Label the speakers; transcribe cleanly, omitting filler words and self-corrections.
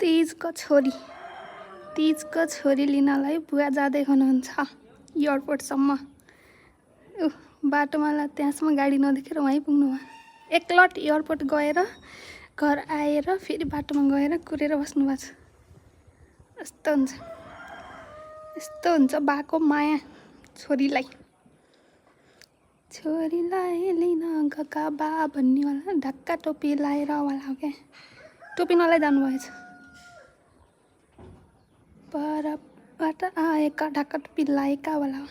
Speaker 1: तिजको छोरी लिनलाई बुवा जाँदै हुनुहुन्छ एयरपोर्टसम्म। बाटोमा त्यहाँसम्म गाडी नदेखेर वहीँ पुग्नु भयो। एकलट एयरपोर्ट गएर घर आएर फेरि बाटोमा गएर कुरेर बस्नु भएको छ। यस्तो हुन्छ बाको माया छोरीलाई लिन गएका बा भन्नेवाला ढाक्का टोपी लाएर वाला हो क्या। टोपी नलाइ जानुभएछ। परबाट आएका ढाक्का टोपी लाएका वाला हो।